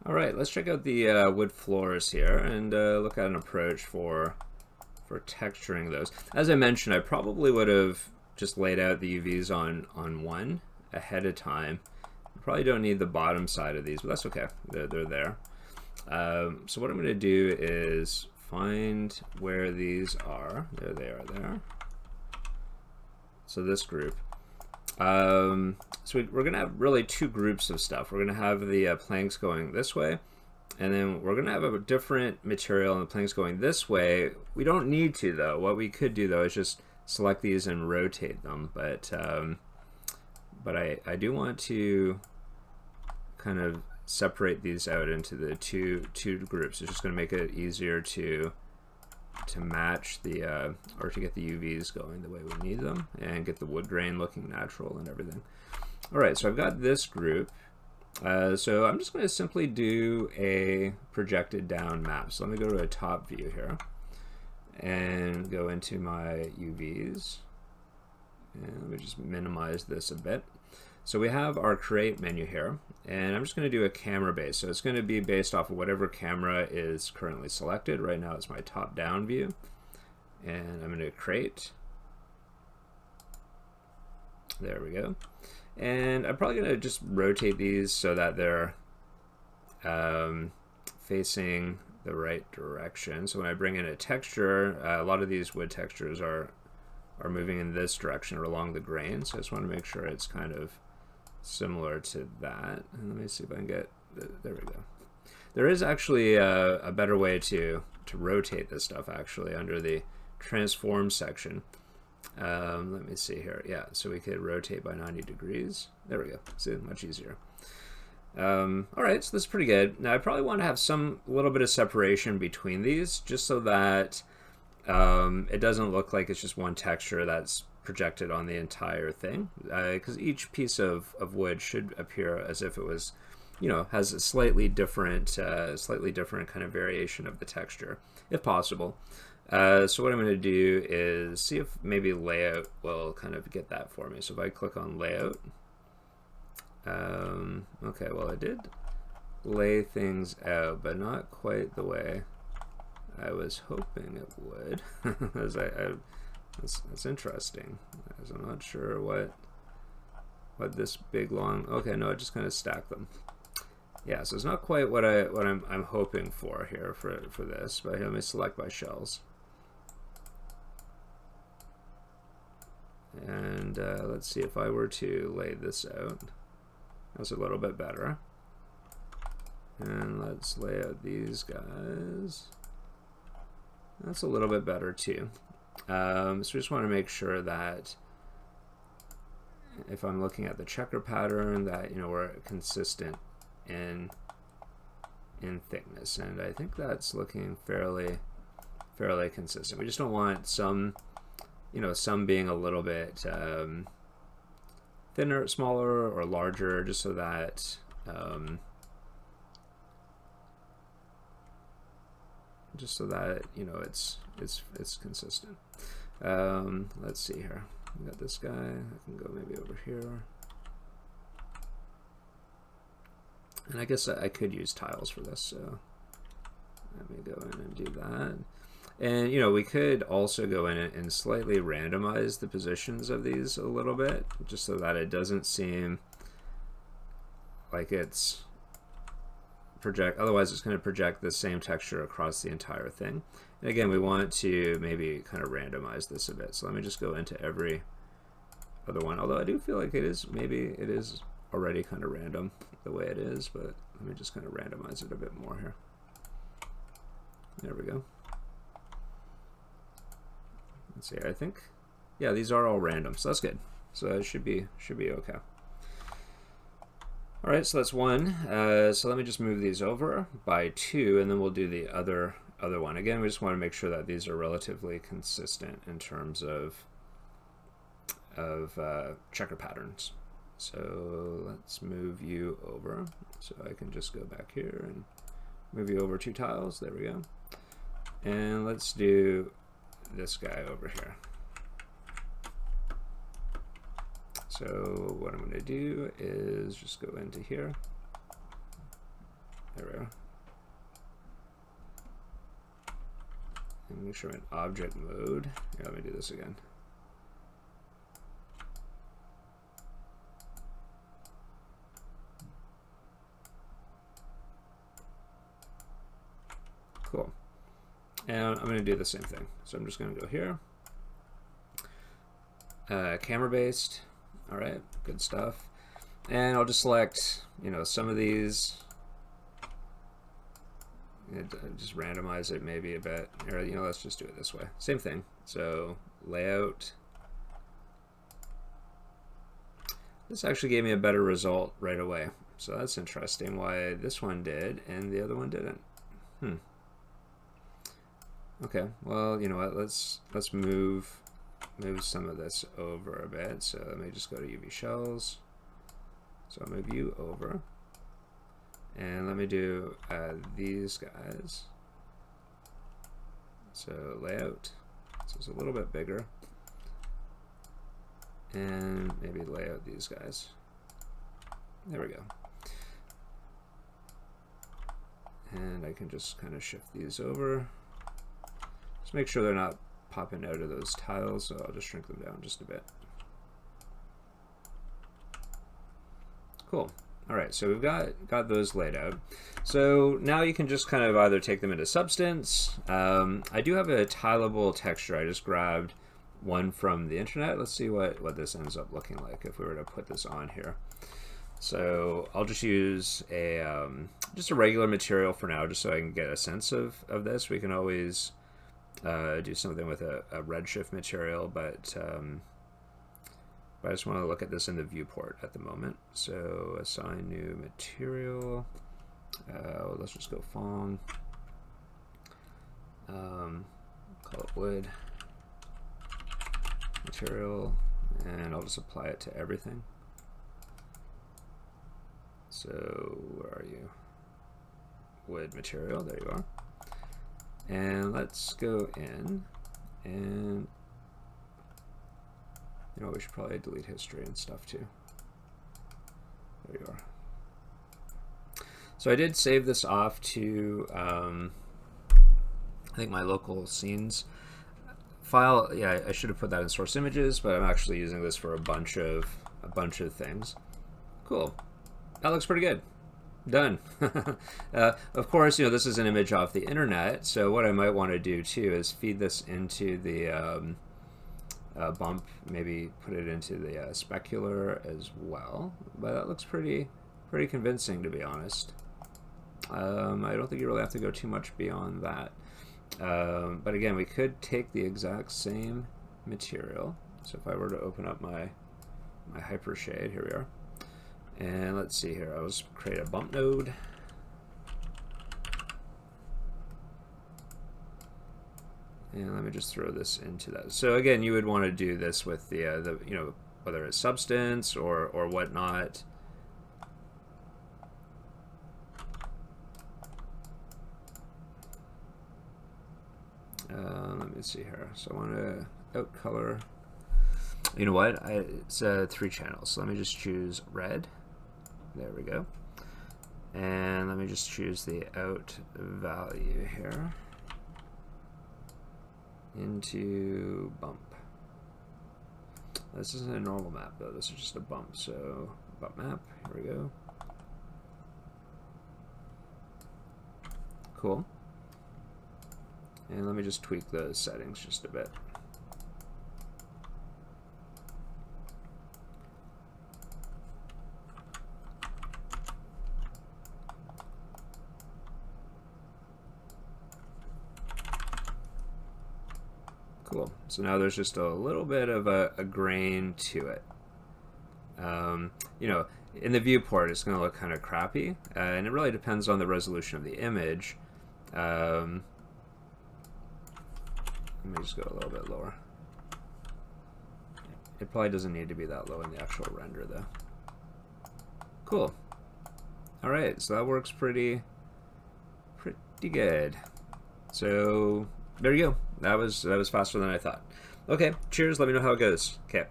All right, let's check out the wood floors here and look at an approach for texturing those. As I mentioned, I probably would have just laid out the UVs on one ahead of time. Probably don't need the bottom side of these, but that's okay. They're there. So what I'm going to do is find where these are. There they are there. So this group. So we're going to have really two groups of stuff. We're going to have the planks going this way, and then we're going to have a different material and the planks going this way. We don't need to, though. What we could do, though, is just select these and rotate them. But I do want to kind of separate these out into the two groups. It's just going to make it easier to match the or to get the UVs going the way we need them and get the wood grain looking natural and everything. All right, so I've got this group. So I'm just going to simply do a projected down map. So let me go to a top view here and go into my UVs. And let me just minimize this a bit. So we have our create menu here, and I'm just going to do a camera base. So it's going to be based off of whatever camera is currently selected. Right now it's my top down view, and I'm going to create. There we go. And I'm probably going to just rotate these so that they're facing the right direction. So when I bring in a texture, a lot of these wood textures are moving in this direction or along the grain. So I just want to make sure it's kind of similar to that. And let me see if I can get, there we go. There is actually a better way to rotate this stuff actually under the transform section. Let me see here. Yeah, so we could rotate by 90 degrees. There we go. See, much easier. All right, so this is pretty good. Now I probably want to have some little bit of separation between these just so that it doesn't look like it's just one texture that's projected on the entire thing, because each piece of wood should appear as if it was, you know, has a slightly different kind of variation of the texture, if possible. So what I'm going to do is see if maybe layout will kind of get that for me. So if I click on layout, okay, well I did lay things out, but not quite the way I was hoping it would. As that's interesting, as I'm not sure what this big long. Okay, no, I just kind of stack them. Yeah, so it's not quite what I'm hoping for here for this. But here, let me select my shells, and let's see if I were to lay this out. That's a little bit better. And let's lay out these guys. That's a little bit better too. So we just want to make sure that if I'm looking at the checker pattern, that, you know, we're consistent in thickness, and I think that's looking fairly consistent. We just don't want some, you know, some being a little bit thinner, smaller, or larger, just so that you know it's consistent. Let's see here. We got this guy. I can go maybe over here, and I guess I could use tiles for this. So let me go in and do that. And, you know, we could also go in and slightly randomize the positions of these a little bit, just so that it doesn't seem like it's otherwise it's going to project the same texture across the entire thing. And again, we want to maybe kind of randomize this a bit. So let me just go into every other one, although I do feel like maybe it is already kind of random the way it is, but let me just kind of randomize it a bit more here. There we go. Let's see, I think, yeah, these are all random, so that's good. So it should be okay. All right, so that's one. So let me just move these over by 2, and then we'll do the other one. Again, we just want to make sure that these are relatively consistent in terms of checker patterns. So let's move you over. So I can just go back here and move you over 2 tiles. There we go. And let's do this guy over here. So what I'm going to do is just go into here There we are. And make sure I'm in object mode. Here, let me do this again. Cool. And I'm going to do the same thing. So I'm just going to go here. Camera based. All right, good stuff. And I'll just select, you know, some of these. And just randomize it maybe a bit. Or, you know, let's just do it this way. Same thing. So layout. This actually gave me a better result right away. So that's interesting why this one did and the other one didn't. Okay, well, you know what, let's move some of this over a bit. So let me just go to UV shells. So I'll move you over. And let me do these guys. So layout. So it's a little bit bigger. And maybe layout these guys. There we go. And I can just kind of shift these over. Just make sure they're not popping out of those tiles, so I'll just shrink them down just a bit. Cool. All right, so we've got those laid out. So now you can just kind of either take them into Substance. I do have a tileable texture. I just grabbed one from the internet. Let's see what this ends up looking like if we were to put this on here. So I'll just use just a regular material for now, just so I can get a sense of this. We can always do something with a Redshift material, but I just want to look at this in the viewport at the moment. So assign new material. Let's just go Phong. Call it wood material, and I'll just apply it to everything. So where are you? Wood material, there you are. And let's go in and, you know, we should probably delete history and stuff too. There you are. So I did save this off to, I think my local scenes file. Yeah, I should have put that in source images, but I'm actually using this for a bunch of things. Cool. That looks pretty good. Done. Of course, you know, this is an image off the internet, so what I might want to do too is feed this into the bump, maybe put it into the specular as well. But that looks pretty convincing, to be honest. I don't think you really have to go too much beyond that. But again, we could take the exact same material. So if I were to open up my Hypershade, here we are. And let's see here, I'll just create a bump node. And let me just throw this into that. So again, you would want to do this with the you know, whether it's Substance or whatnot. Let me see here. So I want to out color. You know what? It's 3 channels. So let me just choose red. There we go. And let me just choose the out value here into bump. This isn't a normal map though. This is just a bump. So bump map. Here we go. Cool. And let me just tweak the settings just a bit. Cool. So now there's just a little bit of a grain to it. You know, in the viewport, it's going to look kind of crappy, and it really depends on the resolution of the image. Let me just go a little bit lower. It probably doesn't need to be that low in the actual render, though. Cool. All right, so that works pretty good. So there you go. That was faster than I thought. Okay, cheers. Let me know how it goes. Okay.